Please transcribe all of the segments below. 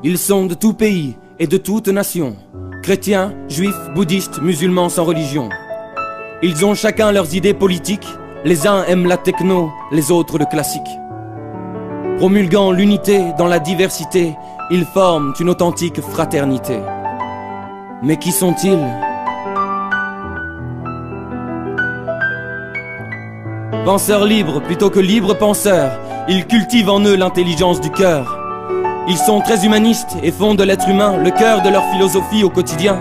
Ils sont de tout pays et de toute nation, chrétiens, juifs, bouddhistes, musulmans sans religion. Ils ont chacun leurs idées politiques, les uns aiment la techno, les autres le classique. Promulguant l'unité dans la diversité, ils forment une authentique fraternité. Mais qui sont-ils? Penseurs libres plutôt que libres penseurs, ils cultivent en eux l'intelligence du cœur. Ils sont très humanistes et font de l'être humain le cœur de leur philosophie au quotidien.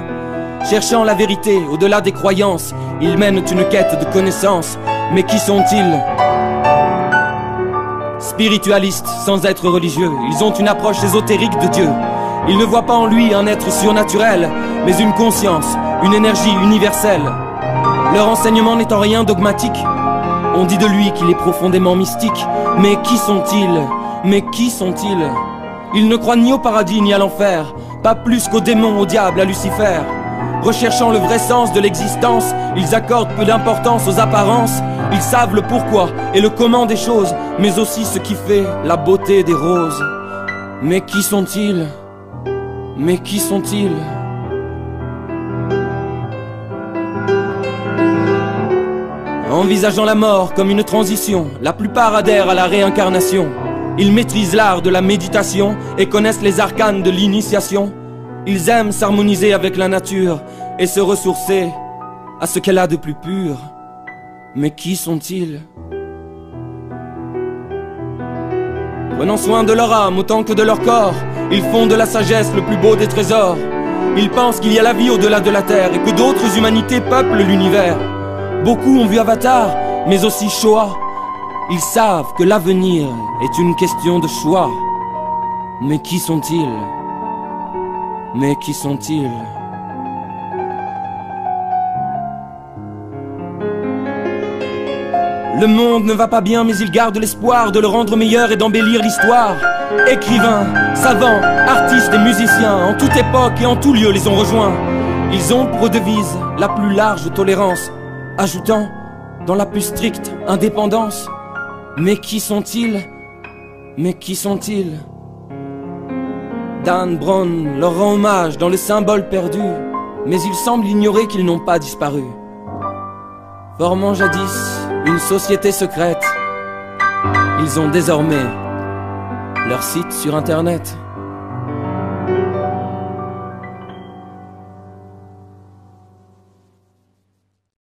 Cherchant la vérité au-delà des croyances, ils mènent une quête de connaissances. Mais qui sont-ils? Spiritualistes sans être religieux, ils ont une approche ésotérique de Dieu. Ils ne voient pas en lui un être surnaturel, mais une conscience, une énergie universelle. Leur enseignement n'est en rien dogmatique. On dit de lui qu'il est profondément mystique. Mais qui sont-ils? Mais qui sont-ils? Ils ne croient ni au paradis ni à l'enfer, pas plus qu'aux démons, au diable, à Lucifer. Recherchant le vrai sens de l'existence, ils accordent peu d'importance aux apparences. Ils savent le pourquoi et le comment des choses, mais aussi ce qui fait la beauté des roses. Mais qui sont-ils? Mais qui sont-ils? Envisageant la mort comme une transition, la plupart adhèrent à la réincarnation. Ils maîtrisent l'art de la méditation et connaissent les arcanes de l'initiation. Ils aiment s'harmoniser avec la nature et se ressourcer à ce qu'elle a de plus pur. Mais qui sont-ils? Prenant soin de leur âme autant que de leur corps, ils font de la sagesse le plus beau des trésors. Ils pensent qu'il y a la vie au-delà de la terre et que d'autres humanités peuplent l'univers. Beaucoup ont vu Avatar, mais aussi Shoah. Ils savent que l'avenir est une question de choix. Mais qui sont-ils? Mais qui sont-ils? Le monde ne va pas bien, mais ils gardent l'espoir de le rendre meilleur et d'embellir l'histoire. Écrivains, savants, artistes et musiciens, en toute époque et en tout lieu les ont rejoints. Ils ont pour devise la plus large tolérance, ajoutant dans la plus stricte indépendance. Mais qui sont-ils? Mais qui sont-ils? Dan Brown leur rend hommage dans le symbole perdu, mais il semble ignorer qu'ils n'ont pas disparu. Formant jadis une société secrète, ils ont désormais leur site sur internet.